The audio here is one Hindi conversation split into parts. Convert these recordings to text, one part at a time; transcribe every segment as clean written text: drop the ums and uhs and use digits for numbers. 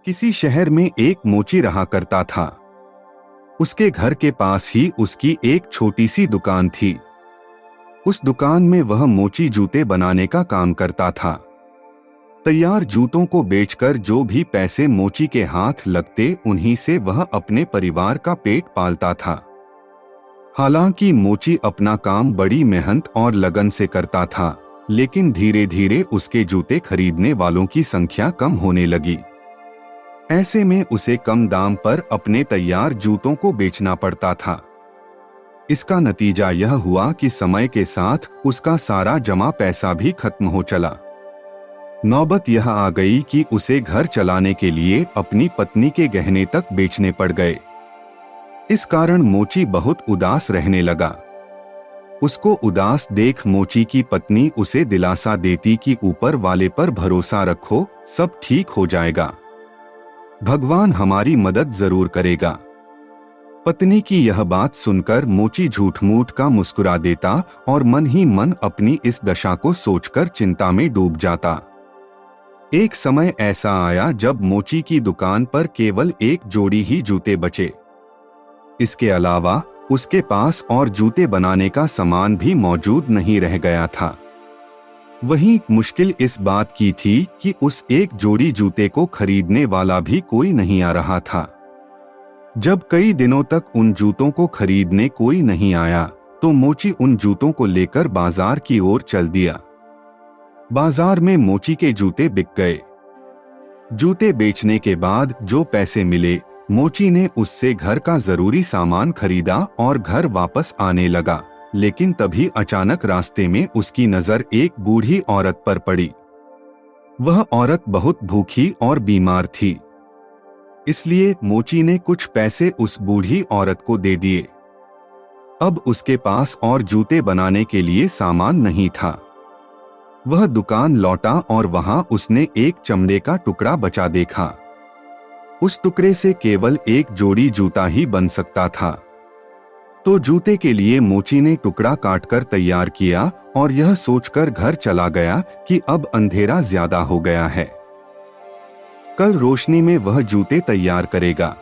किसी शहर में एक मोची रहा करता था। उसके घर के पास ही उसकी एक छोटी सी दुकान थी। उस दुकान में वह मोची जूते बनाने का काम करता था। तैयार जूतों को बेचकर जो भी पैसे मोची के हाथ लगते उन्हीं से वह अपने परिवार का पेट पालता था। हालांकि मोची अपना काम बड़ी मेहनत और लगन से करता था, लेकिन धीरे धीरे उसके जूते खरीदने वालों की संख्या कम होने लगी। ऐसे में उसे कम दाम पर अपने तैयार जूतों को बेचना पड़ता था। इसका नतीजा यह हुआ कि समय के साथ उसका सारा जमा पैसा भी खत्म हो चला। नौबत यह आ गई कि उसे घर चलाने के लिए अपनी पत्नी के गहने तक बेचने पड़ गए। इस कारण मोची बहुत उदास रहने लगा। उसको उदास देख मोची की पत्नी उसे दिलासा देती कि ऊपर वाले पर भरोसा रखो, सब ठीक हो जाएगा, भगवान हमारी मदद जरूर करेगा। पत्नी की यह बात सुनकर मोची झूठ मूठ का मुस्कुरा देता और मन ही मन अपनी इस दशा को सोचकर चिंता में डूब जाता। एक समय ऐसा आया जब मोची की दुकान पर केवल एक जोड़ी ही जूते बचे। इसके अलावा उसके पास और जूते बनाने का सामान भी मौजूद नहीं रह गया था। वहीं मुश्किल इस बात की थी कि उस एक जोड़ी जूते को खरीदने वाला भी कोई नहीं आ रहा था। जब कई दिनों तक उन जूतों को खरीदने कोई नहीं आया तो मोची उन जूतों को लेकर बाजार की ओर चल दिया। बाजार में मोची के जूते बिक गए। जूते बेचने के बाद जो पैसे मिले, मोची ने उससे घर का जरूरी सामान खरीदा और घर वापस आने लगा। लेकिन तभी अचानक रास्ते में उसकी नजर एक बूढ़ी औरत पर पड़ी। वह औरत बहुत भूखी और बीमार थी, इसलिए मोची ने कुछ पैसे उस बूढ़ी औरत को दे दिए। अब उसके पास और जूते बनाने के लिए सामान नहीं था। वह दुकान लौटा और वहां उसने एक चमड़े का टुकड़ा बचा देखा। उस टुकड़े से केवल एक जोड़ी जूता ही बन सकता था। तो जूते के लिए मोची ने टुकड़ा काटकर तैयार किया और यह सोचकर घर चला गया कि अब अंधेरा ज्यादा हो गया है, कल रोशनी में वह जूते तैयार करेगा।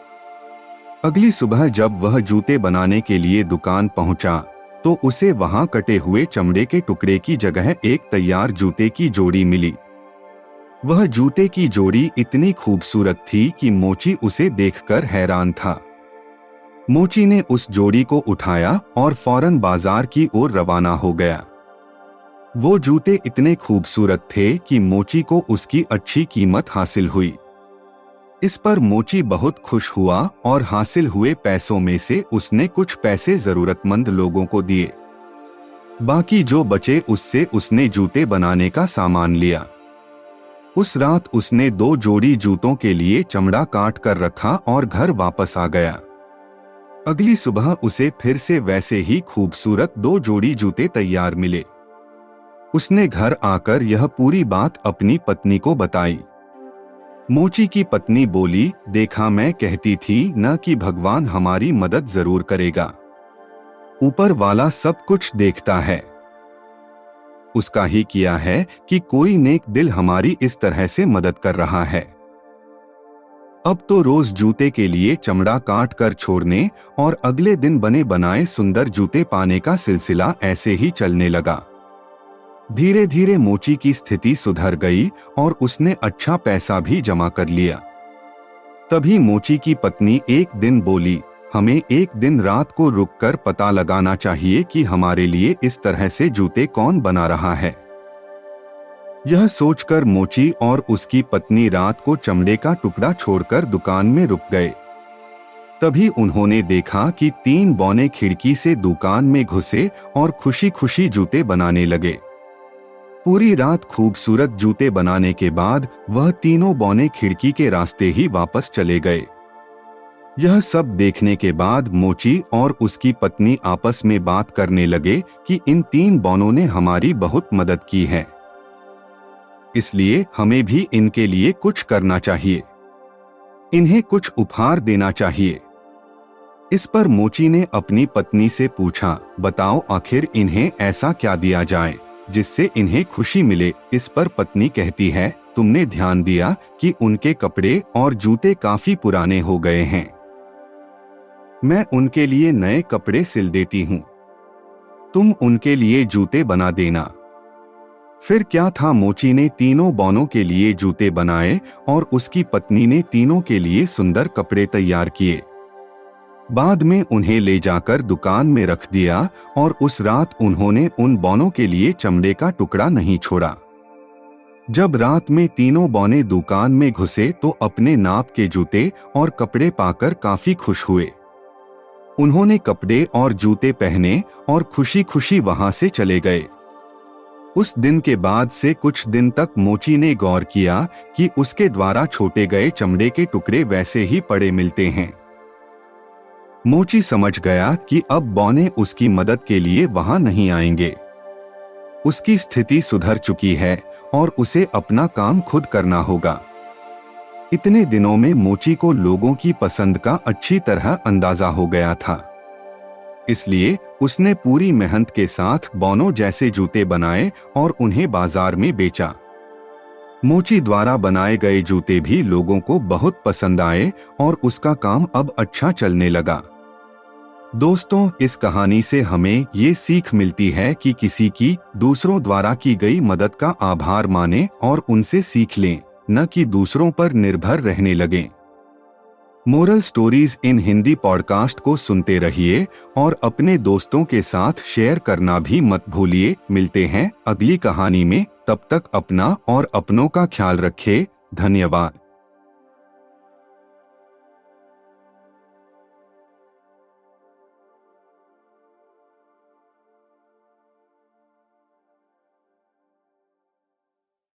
अगली सुबह जब वह जूते बनाने के लिए दुकान पहुंचा तो उसे वहां कटे हुए चमड़े के टुकड़े की जगह एक तैयार जूते की जोड़ी मिली। वह जूते की जोड़ी इतनी खूबसूरत थी कि मोची उसे देखकर हैरान था। मोची ने उस जोड़ी को उठाया और फौरन बाजार की ओर रवाना हो गया। वो जूते इतने खूबसूरत थे कि मोची को उसकी अच्छी कीमत हासिल हुई। इस पर मोची बहुत खुश हुआ और हासिल हुए पैसों में से उसने कुछ पैसे जरूरतमंद लोगों को दिए। बाकी जो बचे उससे उसने जूते बनाने का सामान लिया। उस रात उसने 2 जोड़ी जूतों के लिए चमड़ा काट कर रखा और घर वापस आ गया। अगली सुबह उसे फिर से वैसे ही खूबसूरत 2 जोड़ी जूते तैयार मिले। उसने घर आकर यह पूरी बात अपनी पत्नी को बताई। मोची की पत्नी बोली, देखा मैं कहती थी न कि भगवान हमारी मदद जरूर करेगा। ऊपर वाला सब कुछ देखता है। उसका ही किया है कि कोई नेक दिल हमारी इस तरह से मदद कर रहा है। अब तो रोज जूते के लिए चमड़ा काट कर छोड़ने और अगले दिन बने बनाए सुंदर जूते पाने का सिलसिला ऐसे ही चलने लगा। धीरे धीरे मोची की स्थिति सुधर गई और उसने अच्छा पैसा भी जमा कर लिया। तभी मोची की पत्नी एक दिन बोली, हमें एक दिन रात को रुककर पता लगाना चाहिए कि हमारे लिए इस तरह से जूते कौन बना रहा है। यह सोचकर मोची और उसकी पत्नी रात को चमड़े का टुकड़ा छोड़कर दुकान में रुक गए। तभी उन्होंने देखा कि 3 बौने खिड़की से दुकान में घुसे और खुशी खुशी जूते बनाने लगे। पूरी रात खूबसूरत जूते बनाने के बाद वह तीनों बौने खिड़की के रास्ते ही वापस चले गए। यह सब देखने के बाद मोची और उसकी पत्नी आपस में बात करने लगे कि इन 3 बौनों ने हमारी बहुत मदद की है, इसलिए हमें भी इनके लिए कुछ करना चाहिए, इन्हें कुछ उपहार देना चाहिए। इस पर मोची ने अपनी पत्नी से पूछा, बताओ आखिर इन्हें ऐसा क्या दिया जाए जिससे इन्हें खुशी मिले। इस पर पत्नी कहती है, तुमने ध्यान दिया कि उनके कपड़े और जूते काफी पुराने हो गए हैं। मैं उनके लिए नए कपड़े सिल देती हूँ, तुम उनके लिए जूते बना देना। फिर क्या था, मोची ने तीनों बौनों के लिए जूते बनाए और उसकी पत्नी ने तीनों के लिए सुंदर कपड़े तैयार किए। बाद में उन्हें ले जाकर दुकान में रख दिया और उस रात उन्होंने उन बौनों के लिए चमड़े का टुकड़ा नहीं छोड़ा। जब रात में तीनों बौने दुकान में घुसे तो अपने नाप के जूते और कपड़े पाकर काफी खुश हुए। उन्होंने कपड़े और जूते पहने और खुशी खुशी वहां से चले गए। उस दिन के बाद से कुछ दिन तक मोची ने गौर किया कि उसके द्वारा छोटे गए चमड़े के टुकड़े वैसे ही पड़े मिलते हैं। मोची समझ गया कि अब बौने उसकी मदद के लिए वहां नहीं आएंगे। उसकी स्थिति सुधर चुकी है और उसे अपना काम खुद करना होगा। इतने दिनों में मोची को लोगों की पसंद का अच्छी तरह अंदाजा हो गया था, इसलिए उसने पूरी मेहनत के साथ बौनों जैसे जूते बनाए और उन्हें बाजार में बेचा। मोची द्वारा बनाए गए जूते भी लोगों को बहुत पसंद आए और उसका काम अब अच्छा चलने लगा। दोस्तों, इस कहानी से हमें ये सीख मिलती है कि किसी की दूसरों द्वारा की गई मदद का आभार मानें और उनसे सीख लें, न कि दूसरों पर निर्भर रहने लगें। Moral stories in Hindi podcast को सुनते रहिए और अपने दोस्तों के साथ शेयर करना भी मत भूलिए। मिलते हैं अगली कहानी में, तब तक अपना और अपनों का ख्याल रखें। धन्यवाद।